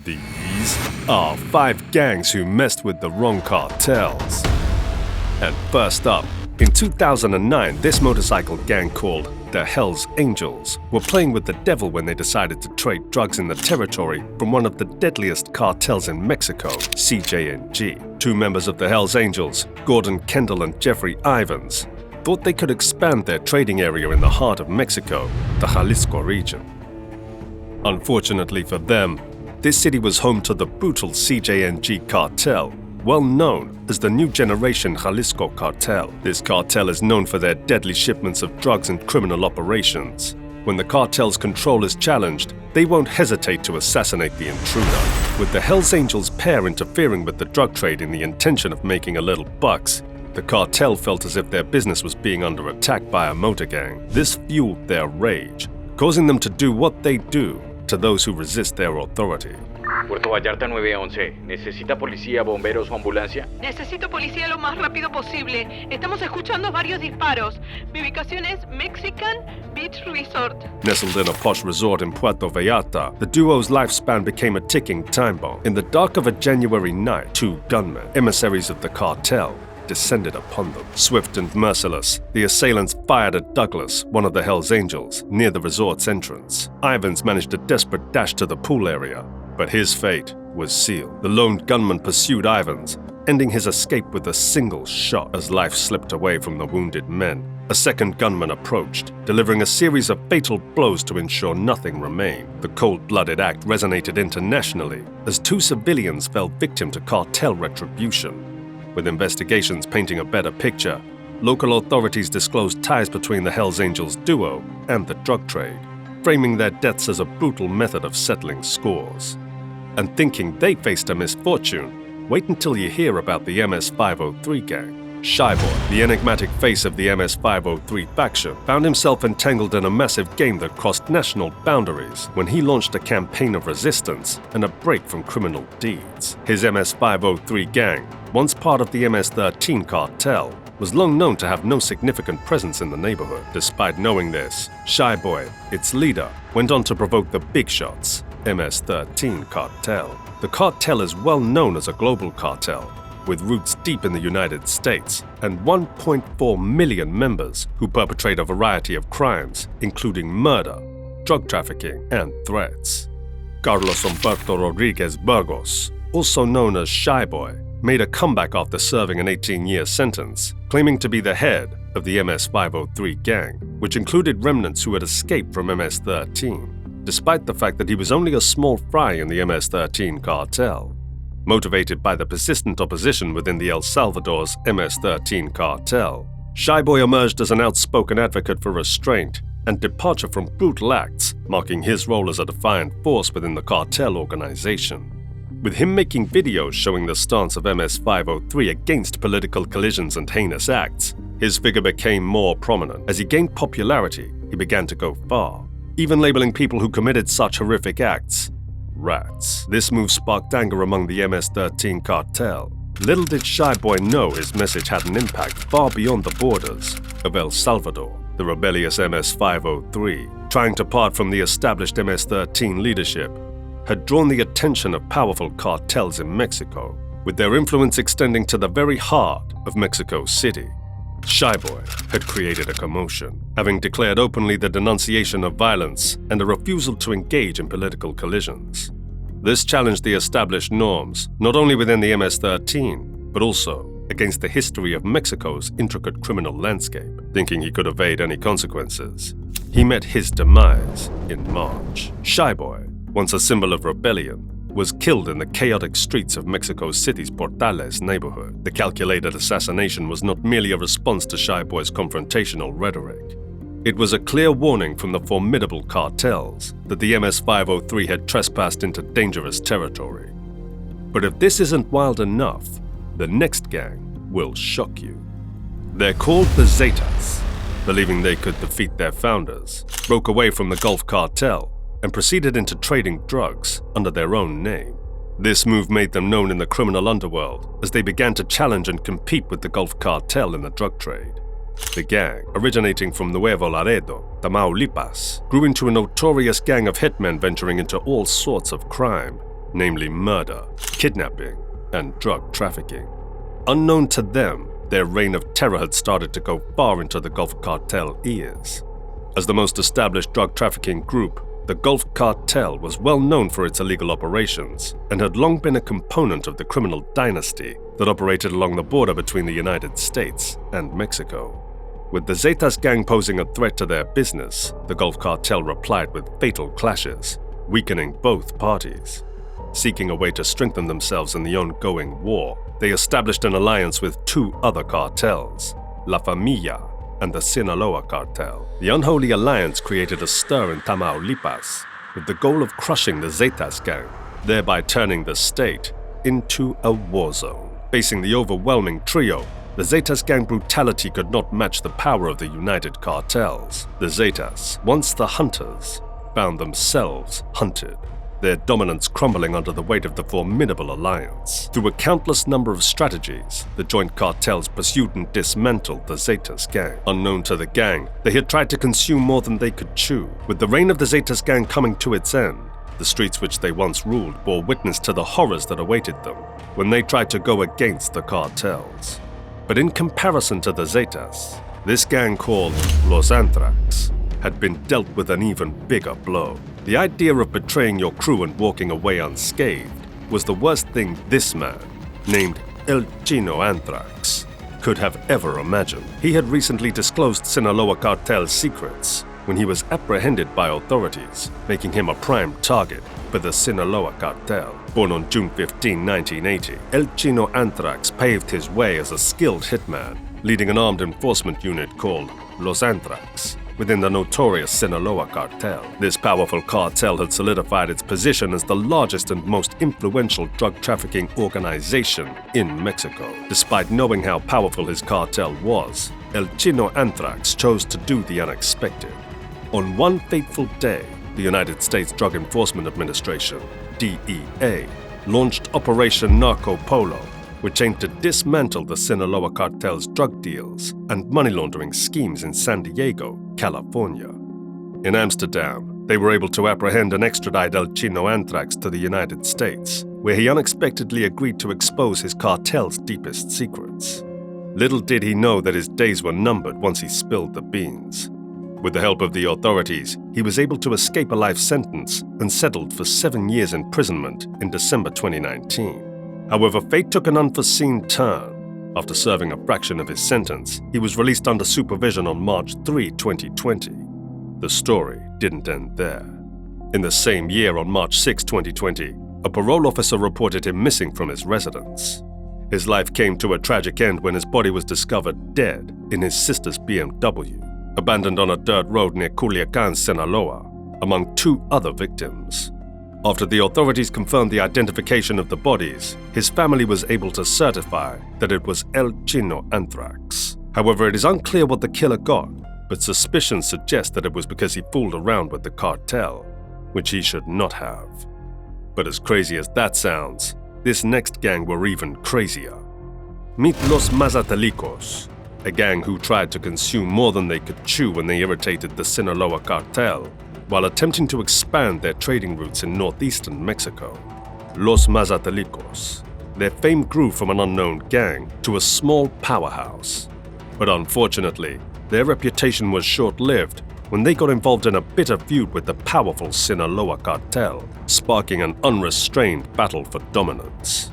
These are 5 gangs who messed with the wrong cartels. And first up, in 2009, this motorcycle gang called the Hells Angels were playing with the devil when they decided to trade drugs in the territory from one of the deadliest cartels in Mexico, CJNG. 2 members of the Hells Angels, Gordon Kendall and Jeffrey Ivans, thought they could expand their trading area in the heart of Mexico, the Jalisco region. Unfortunately for them, this city was home to the brutal CJNG cartel, well known as the New Generation Jalisco Cartel. This cartel is known for their deadly shipments of drugs and criminal operations. When the cartel's control is challenged, they won't hesitate to assassinate the intruder. With the Hells Angels pair interfering with the drug trade in the intention of making a little bucks, the cartel felt as if their business was being under attack by a motor gang. This fueled their rage, causing them to do what they do to those who resist their authority. Puerto Vallarta 911. ¿Necesita policía, bomberos o ambulancia? Necesito policía lo más rápido posible. Estamos escuchando varios disparos. Mi ubicación es Mexican Beach Resort. Nestled in a posh resort in Puerto Vallarta, the duo's lifespan became a ticking time bomb. In the dark of a January night, 2 gunmen, emissaries of the cartel, descended upon them. Swift and merciless, the assailants fired at Douglas, one of the Hells Angels, near the resort's entrance. Ivans managed a desperate dash to the pool area, but his fate was sealed. The lone gunman pursued Ivans, ending his escape with a single shot. As life slipped away from the wounded men, a second gunman approached, delivering a series of fatal blows to ensure nothing remained. The cold-blooded act resonated internationally as 2 civilians fell victim to cartel retribution. With investigations painting a better picture, local authorities disclosed ties between the Hells Angels duo and the drug trade, framing their deaths as a brutal method of settling scores. And thinking they faced a misfortune, wait until you hear about the MS-503 gang. Shyboy, the enigmatic face of the MS-503 faction, found himself entangled in a massive game that crossed national boundaries when he launched a campaign of resistance and a break from criminal deeds. His MS-503 gang, once part of the MS-13 cartel, was long known to have no significant presence in the neighborhood. Despite knowing this, Shyboy, its leader, went on to provoke the big shots, MS-13 cartel. The cartel is well known as a global cartel, with roots deep in the United States and 1.4 million members who perpetrate a variety of crimes, including murder, drug trafficking, and threats. Carlos Humberto Rodriguez Burgos, also known as Shyboy, made a comeback after serving an 18-year sentence, claiming to be the head of the MS-503 gang, which included remnants who had escaped from MS-13, despite the fact that he was only a small fry in the MS-13 cartel. Motivated by the persistent opposition within the El Salvador's MS-13 cartel, Shyboy emerged as an outspoken advocate for restraint and departure from brutal acts, marking his role as a defiant force within the cartel organization. With him making videos showing the stance of MS-503 against political collisions and heinous acts, his figure became more prominent. As he gained popularity, he began to go far, even labeling people who committed such horrific acts rats. This move sparked anger among the MS-13 cartel. Little did Shyboy know his message had an impact far beyond the borders of El Salvador. The rebellious MS-503, trying to part from the established MS-13 leadership, had drawn the attention of powerful cartels in Mexico, with their influence extending to the very heart of Mexico City. Shyboy had created a commotion, having declared openly the denunciation of violence and a refusal to engage in political collisions. This challenged the established norms, not only within the MS-13, but also against the history of Mexico's intricate criminal landscape. Thinking he could evade any consequences, he met his demise in March. Shyboy, once a symbol of rebellion, was killed in the chaotic streets of Mexico City's Portales neighborhood. The calculated assassination was not merely a response to Shyboy's confrontational rhetoric. It was a clear warning from the formidable cartels that the MS-503 had trespassed into dangerous territory. But if this isn't wild enough, the next gang will shock you. They're called the Zetas. Believing they could defeat their founders, broke away from the Gulf Cartel and proceeded into trading drugs under their own name. This move made them known in the criminal underworld as they began to challenge and compete with the Gulf Cartel in the drug trade. The gang, originating from Nuevo Laredo, Tamaulipas, grew into a notorious gang of hitmen venturing into all sorts of crime, namely murder, kidnapping, and drug trafficking. Unknown to them, their reign of terror had started to go far into the Gulf Cartel ears. As the most established drug trafficking group, the Gulf Cartel was well known for its illegal operations and had long been a component of the criminal dynasty that operated along the border between the United States and Mexico. With the Zetas gang posing a threat to their business, the Gulf Cartel replied with fatal clashes, weakening both parties. Seeking a way to strengthen themselves in the ongoing war, they established an alliance with two other cartels, La Familia and the Sinaloa Cartel. The unholy alliance created a stir in Tamaulipas with the goal of crushing the Zetas gang, thereby turning the state into a war zone. Facing the overwhelming trio, the Zetas gang brutality could not match the power of the united cartels. The Zetas, once the hunters, found themselves hunted, their dominance crumbling under the weight of the formidable alliance. Through a countless number of strategies, the joint cartels pursued and dismantled the Zetas gang. Unknown to the gang, they had tried to consume more than they could chew. With the reign of the Zetas gang coming to its end, the streets which they once ruled bore witness to the horrors that awaited them when they tried to go against the cartels. But in comparison to the Zetas, this gang called Los Anthrax had been dealt with an even bigger blow. The idea of betraying your crew and walking away unscathed was the worst thing this man, named El Chino Anthrax, could have ever imagined. He had recently disclosed Sinaloa Cartel's secrets when he was apprehended by authorities, making him a prime target for the Sinaloa Cartel. Born on June 15, 1980, El Chino Anthrax paved his way as a skilled hitman, leading an armed enforcement unit called Los Anthrax within the notorious Sinaloa Cartel. This powerful cartel had solidified its position as the largest and most influential drug trafficking organization in Mexico. Despite knowing how powerful his cartel was, El Chino Anthrax chose to do the unexpected. On one fateful day, the United States Drug Enforcement Administration, DEA, launched Operation Narco Polo, which aimed to dismantle the Sinaloa Cartel's drug deals and money laundering schemes in San Diego, California. In Amsterdam, they were able to apprehend and extradite El Chino Anthrax to the United States, where he unexpectedly agreed to expose his cartel's deepest secrets. Little did he know that his days were numbered once he spilled the beans. With the help of the authorities, he was able to escape a life sentence and settled for 7 years imprisonment in December 2019. However, fate took an unforeseen turn. After serving a fraction of his sentence, he was released under supervision on March 3, 2020. The story didn't end there. In the same year, on March 6, 2020, a parole officer reported him missing from his residence. His life came to a tragic end when his body was discovered dead in his sister's BMW, abandoned on a dirt road near Culiacan, Sinaloa, among 2 other victims. After the authorities confirmed the identification of the bodies, his family was able to certify that it was El Chino Anthrax. However, it is unclear what the killer got, but suspicions suggest that it was because he fooled around with the cartel, which he should not have. But as crazy as that sounds, this next gang were even crazier. Meet Los Mazatelicos, a gang who tried to consume more than they could chew when they irritated the Sinaloa Cartel, while attempting to expand their trading routes in northeastern Mexico. Los Mazatelicos. Their fame grew from an unknown gang to a small powerhouse. But unfortunately, their reputation was short-lived when they got involved in a bitter feud with the powerful Sinaloa Cartel, sparking an unrestrained battle for dominance.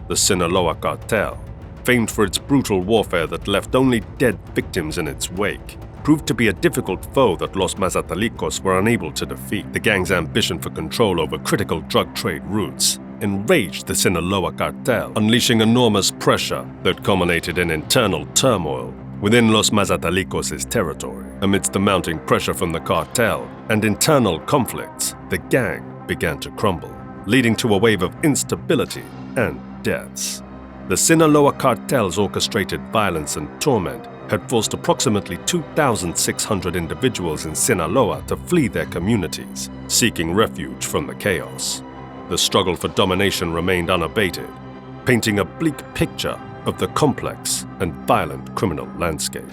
The Sinaloa Cartel, famed for its brutal warfare that left only dead victims in its wake, proved to be a difficult foe that Los Mazatelicos were unable to defeat. The gang's ambition for control over critical drug trade routes enraged the Sinaloa Cartel, unleashing enormous pressure that culminated in internal turmoil within Los Mazatelicos' territory. Amidst the mounting pressure from the cartel and internal conflicts, the gang began to crumble, leading to a wave of instability and deaths. The Sinaloa Cartel's orchestrated violence and torment had forced approximately 2,600 individuals in Sinaloa to flee their communities, seeking refuge from the chaos. The struggle for domination remained unabated, painting a bleak picture of the complex and violent criminal landscape.